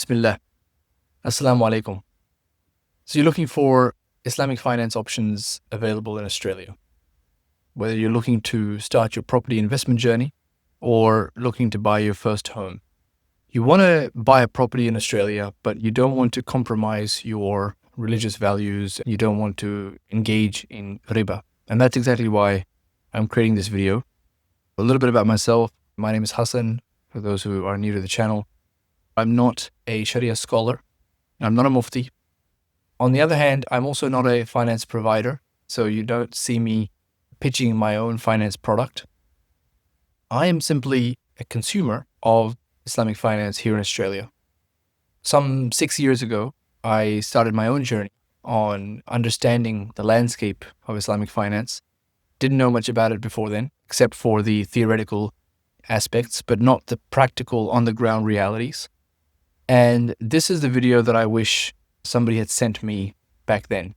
Bismillah. Assalamu alaikum. So you're looking for Islamic finance options available in Australia. Whether you're looking to start your property investment journey or looking to buy your first home. You want to buy a property in Australia, but you don't want to compromise your religious values. You don't want to engage in Riba. And that's exactly why I'm creating this video. A little bit about myself. My name is Hassan, for those who are new to the channel. I'm not a Sharia scholar. I'm not a mufti. On the other hand, I'm also not a finance provider, so you don't see me pitching my own finance product. I am simply a consumer of Islamic finance here in Australia. Some 6 years ago, I started my own journey on understanding the landscape of Islamic finance. Didn't know much about it before then, except for the theoretical aspects, but not the practical on-the-ground realities. And this is the video that I wish somebody had sent me back then.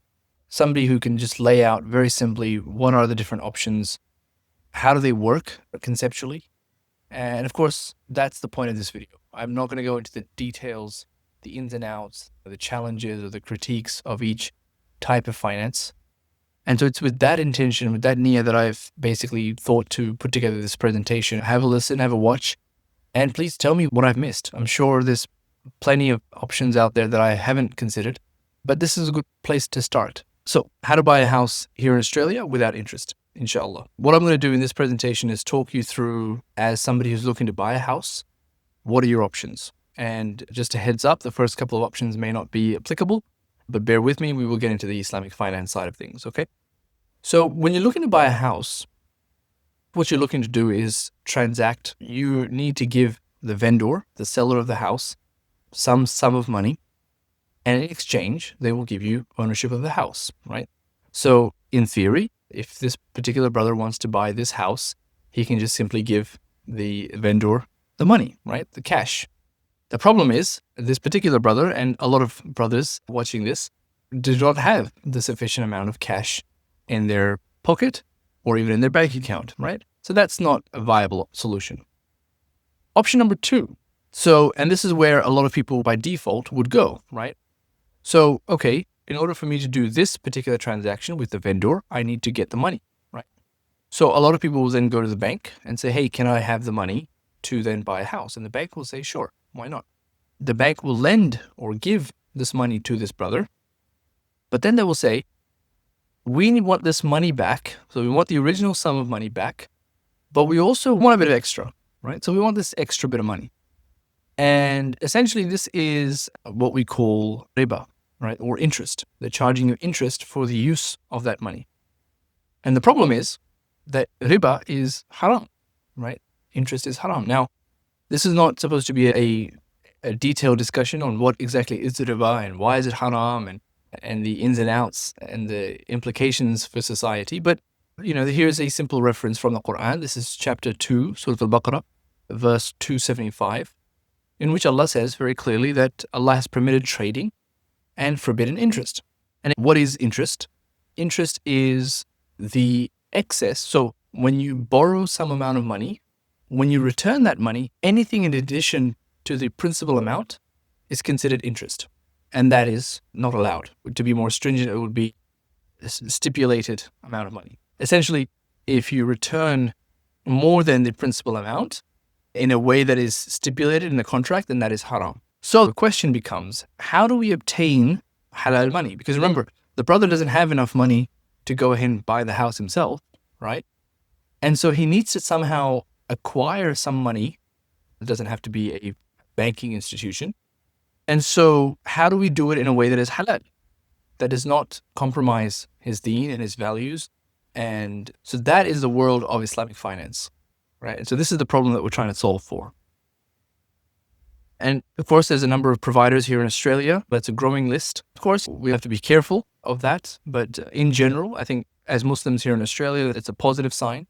Somebody who can just lay out very simply what are the different options, how do they work conceptually, and of course, that's the point of this video. I'm not going to go into the details, the ins and outs, the challenges or the critiques of each type of finance. And so it's with that intention, with that niyyah that I've basically thought to put together this presentation. Have a listen, have a watch, and please tell me what I've missed. I'm sure there's plenty of options out there that I haven't considered, but this is a good place to start. So, how to buy a house here in Australia without interest, inshallah. What I'm going to do in this presentation is talk you through, as somebody who's looking to buy a house, what are your options? And just a heads up, the first couple of options may not be applicable, but bear with me, we will get into the Islamic finance side of things, okay? So, when you're looking to buy a house, what you're looking to do is transact. You need to give the vendor, the seller of the house, some sum of money, and in exchange, they will give you ownership of the house, right? So in theory, if this particular brother wants to buy this house, he can just simply give the vendor the money, right? The cash. The problem is this particular brother, and a lot of brothers watching this, do not have the sufficient amount of cash in their pocket or even in their bank account, right? So that's not a viable solution. Option number two. So, and this is where a lot of people by default would go, right? So, okay, in order for me to do this particular transaction with the vendor, I need to get the money, right? So a lot of people will then go to the bank and say, hey, can I have the money to then buy a house? And the bank will say, sure, why not? The bank will lend or give this money to this brother, but then they will say, we want this money back. So we want the original sum of money back, but we also want a bit of extra, right? So we want this extra bit of money. And essentially, this is what we call riba, right? Or interest. They're charging you interest for the use of that money. And the problem is that riba is haram, right? Interest is haram. Now, this is not supposed to be a detailed discussion on what exactly is the riba and why is it haram and the ins and outs and the implications for society. But, here's a simple reference from the Quran. This is chapter 2, Surah Al-Baqarah, verse 275. In which Allah says very clearly that Allah has permitted trading and forbidden interest. And what is interest? Interest is the excess. So when you borrow some amount of money, when you return that money, anything in addition to the principal amount is considered interest. And that is not allowed. To be more stringent, it would be a stipulated amount of money. Essentially, if you return more than the principal amount, in a way that is stipulated in the contract, then that is haram. So the question becomes, how do we obtain halal money? Because remember, the brother doesn't have enough money to go ahead and buy the house himself, right? And so he needs to somehow acquire some money. It doesn't have to be a banking institution. And so how do we do it in a way that is halal, that does not compromise his deen and his values? And so that is the world of Islamic finance. Right. And so this is the problem that we're trying to solve for. And of course, there's a number of providers here in Australia, but it's a growing list. Of course, we have to be careful of that. But in general, I think as Muslims here in Australia, it's a positive sign.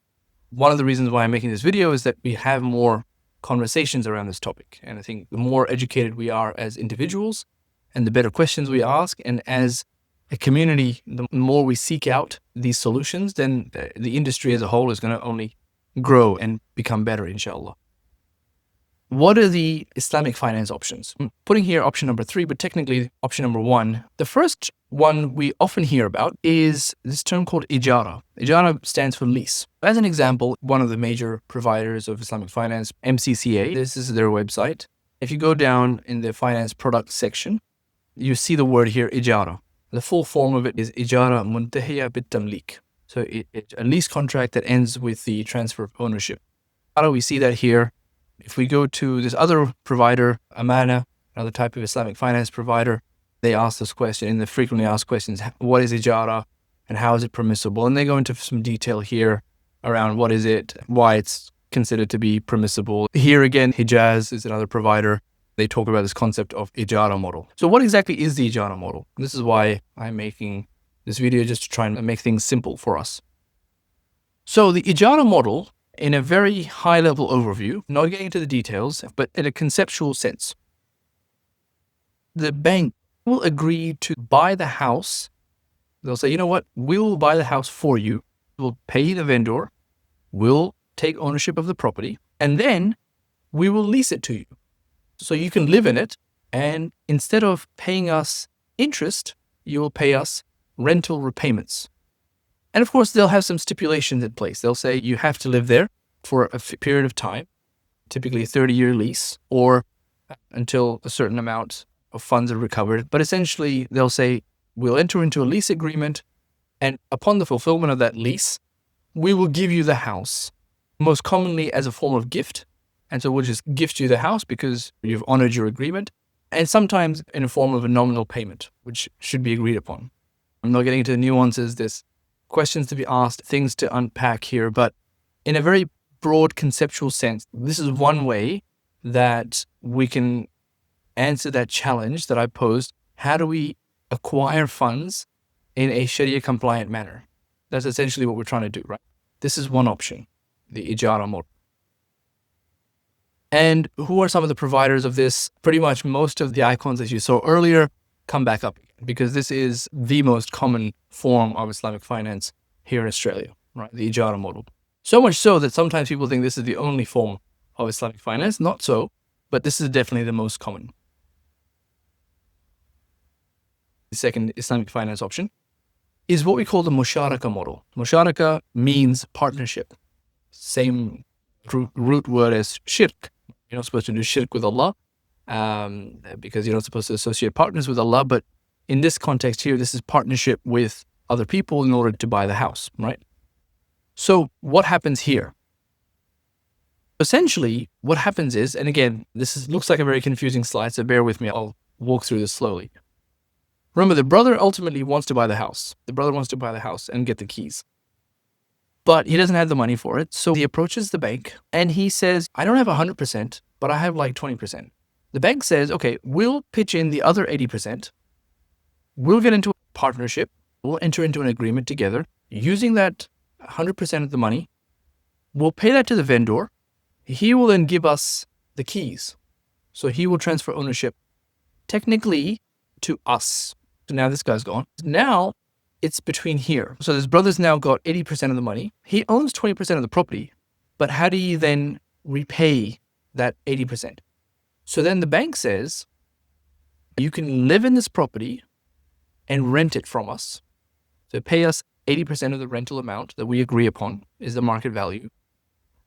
One of the reasons why I'm making this video is that we have more conversations around this topic. And I think the more educated we are as individuals and the better questions we ask, and as a community, the more we seek out these solutions, then the industry as a whole is going to only grow and become better, inshallah. what are the Islamic finance options? I'm putting here option number 3, but technically option number 1. The first one we often hear about is this term called Ijara. Ijara stands for lease. As an example, one of the major providers of Islamic finance, MCCA, this is their website. If you go down in the finance product section, you see the word here, Ijara. The full form of it is Ijara Muntahiya bit-Tamlik. So it's a lease contract that ends with the transfer of ownership. How do we see that here? If we go to this other provider, Amanah, another type of Islamic finance provider, they ask this question in the frequently asked questions, what is Ijara and how is it permissible? And they go into some detail here around what is it, why it's considered to be permissible. Here again, Hejaz is another provider. They talk about this concept of Ijara model. So what exactly is the Ijara model? This is why I'm making this video, just to try and make things simple for us. So the Ijara model, in a very high-level overview, not getting into the details, but in a conceptual sense, the bank will agree to buy the house. They'll say, you know what, we'll buy the house for you. We'll pay the vendor. We'll take ownership of the property. And then we will lease it to you. So you can live in it. And instead of paying us interest, you will pay us rental repayments. And of course, they'll have some stipulations in place. They'll say you have to live there for a period of time, typically a 30-year lease, or until a certain amount of funds are recovered. But essentially, they'll say, we'll enter into a lease agreement, and upon the fulfillment of that lease, we will give you the house, most commonly as a form of gift. And so we'll just gift you the house because you've honored your agreement, and sometimes in a form of a nominal payment, which should be agreed upon. I'm not getting into the nuances. There's questions to be asked, things to unpack here, but in a very broad conceptual sense, this is one way that we can answer that challenge that I posed. How do we acquire funds in a Sharia-compliant manner? That's essentially what we're trying to do, right? This is one option, the Ijara model. And who are some of the providers of this? Pretty much most of the icons that you saw earlier come back up, because this is the most common form of Islamic finance here in Australia, right? The Ijara model. So much so that sometimes people think this is the only form of Islamic finance. Not so, but this is definitely the most common. The second Islamic finance option is what we call the Musharaka model. Musharaka means partnership. Same root word as shirk. You're not supposed to do shirk with Allah because you're not supposed to associate partners with Allah. But in this context here, this is partnership with other people in order to buy the house, right? So what happens here? Essentially, what happens is, and again, looks like a very confusing slide, so bear with me. I'll walk through this slowly. Remember, the brother ultimately wants to buy the house. The brother wants to buy the house and get the keys. But he doesn't have the money for it. So he approaches the bank and he says, I don't have 100%, but I have like 20%. The bank says, okay, we'll pitch in the other 80%. We'll get into a partnership. We'll enter into an agreement together. Using that 100% of the money, we'll pay that to the vendor. He will then give us the keys. So he will transfer ownership technically to us. So now this guy's gone. Now it's between here. So this brother's now got 80% of the money. He owns 20% of the property. But how do you then repay that 80%? So then the bank says, you can live in this property and rent it from us. So pay us 80% of the rental amount that we agree upon is the market value.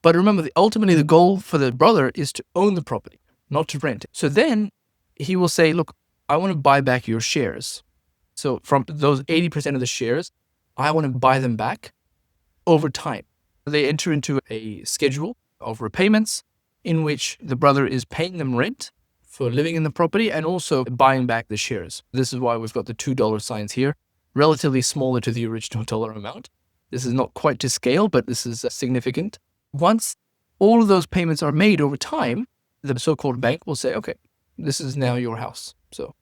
But remember, ultimately the goal for the brother is to own the property, not to rent it. So then he will say, look, I want to buy back your shares. So from those 80% of the shares, I want to buy them back over time. They enter into a schedule of repayments in which the brother is paying them rent for living in the property and also buying back the shares. This is why we've got the $2 signs here, relatively smaller to the original dollar amount. This is not quite to scale, but this is significant. Once all of those payments are made over time, the so-called bank will say, okay, this is now your house. So,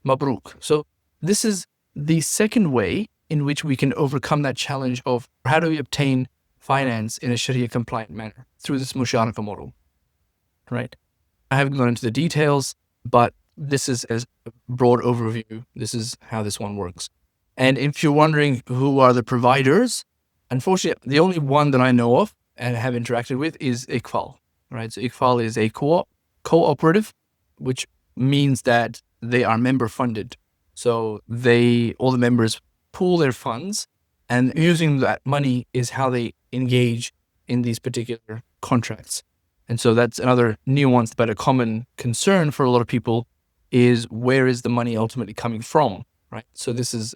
mabruk. So this is the second way in which we can overcome that challenge of how do we obtain finance in a Sharia-compliant manner through this Musharaka model, right? I haven't gone into the details, but this is as a broad overview. This is how this one works. And if you're wondering who are the providers, unfortunately, the only one that I know of and have interacted with is Iqbal, right? So Iqbal is a co-op cooperative, which means that they are member funded. So all the members pool their funds, and using that money is how they engage in these particular contracts. And so that's another nuance, but a common concern for a lot of people is, where is the money ultimately coming from, right? So this is,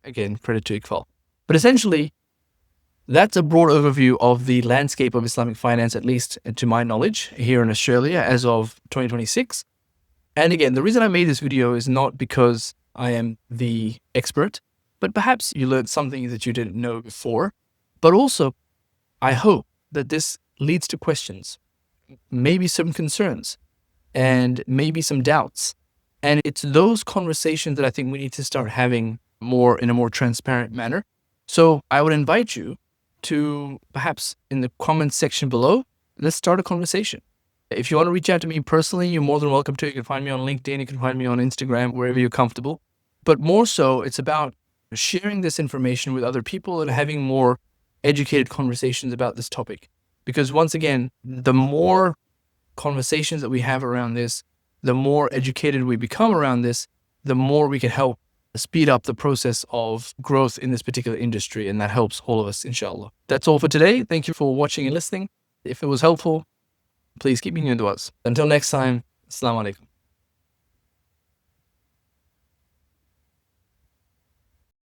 again, credit to Iqbal. But essentially, that's a broad overview of the landscape of Islamic finance, at least to my knowledge, here in Australia as of 2026. And again, the reason I made this video is not because I am the expert, but perhaps you learned something that you didn't know before. But also, I hope that this leads to questions, maybe some concerns, and maybe some doubts. And it's those conversations that I think we need to start having more in a more transparent manner. So I would invite you to, perhaps in the comments section below, let's start a conversation. If you want to reach out to me personally, you're more than welcome to. You can find me on LinkedIn, you can find me on Instagram, wherever you're comfortable. But more so, it's about sharing this information with other people and having more educated conversations about this topic. Because once again, the more conversations that we have around this, the more educated we become around this, the more we can help speed up the process of growth in this particular industry. And that helps all of us, inshallah. That's all for today. Thank you for watching and listening. If it was helpful, please keep me in du'as. Until next time, Assalamu alaikum.